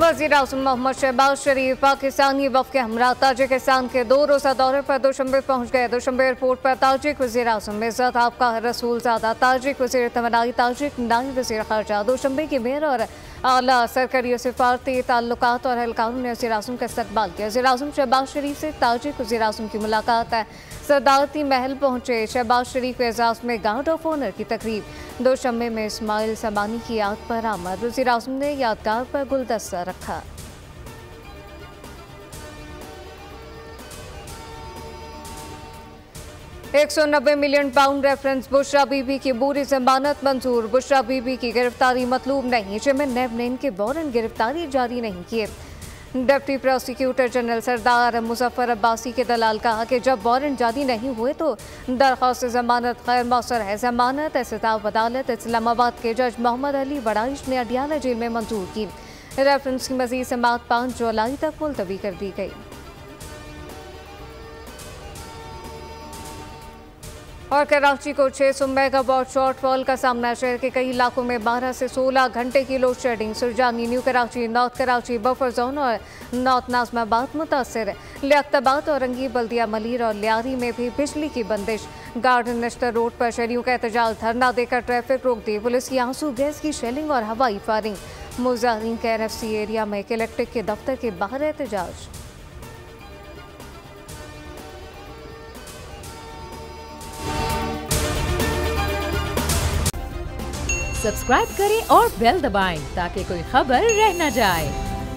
वज़ीर-ए-आज़म मोहम्मद शहबाज शरीफ पाकिस्तानी वफ़द के हमरा ताजिकिस्तान के 2 रोज़ा दौरे पर दुशंबे पहुँच गए। दुशंबे एयरपोर्ट पर ताजिक वज़ीर-ए-आज़म इज़्ज़त आपका रसूलज़ादा, ताजिक वज़ीर तवानाई, ताजिक नायब वज़ीर ख़ारजा, दुशंबे की मेयर और आला सरकारी सफारती ताल्लुकात और एहलकारों ने वज़ीर-ए-आज़म का इस्तकबाल किया। वज़ीर-ए-आज़म शहबाज शरीफ से ताजिक वज़ीर-ए-आज़म की मुलाकात है। सदारती महल पहुंचे शहबाज शरीफ के एजाज़ में गार्ड ऑफ ऑनर की तकरीब। दुशंबे में इस्माइल समानी की याद पर आमद। वज़ीर-ए-आज़म ने यादगार पर गुलदस्ता रखा। £190 मिलियन रेफरेंस बुशरा बीबी की पूरी जमानत मंजूर। बुशरा बीबी की गिरफ्तारी मतलूब नहीं। चेयरमैन नैब ने इनके वारंट गिरफ्तारी जारी नहीं किए। डिप्टी प्रोसिक्यूटर जनरल सरदार मुजफ्फर अब्बासी के दलाल कहा कि जब वारंट जारी नहीं हुए तो दरख्वास्त जमानत गैर मौसर है। जमानत एहतसाब अदालत इस्लामाबाद के जज मोहम्मद अली बड़ाइश ने अडियाला जेल में मंजूर की। रेफरेंस की मजीद समाअत 5 जुलाई तक मुलतवी कर दी गई। और कराची को 600 मेगावाट शॉर्टफॉल का सामना। शहर के कई इलाकों में 12 से 16 घंटे की load shedding. Surjani, new Karachi, north Karachi buffer zone और नॉर्थ नाजमाबाद मुतासर है। लियाकताबाद, औरंगी, बल्दिया मलीर और लियारी में भी बिजली की बंदिश। गार्ड नश्तर रोड पर शहरियों का एहतजाज, धरना देकर ट्रैफिक रोक दी। पुलिस की आंसू गैस की शेलिंग और हवाई फायरिंग। मुजाहिरीन के NFC एरिया में कलेक्ट्रेट के दफ्तर के बाहर एहतजाज। सब्सक्राइब करें और बेल दबाएं ताकि कोई खबर रह न जाए।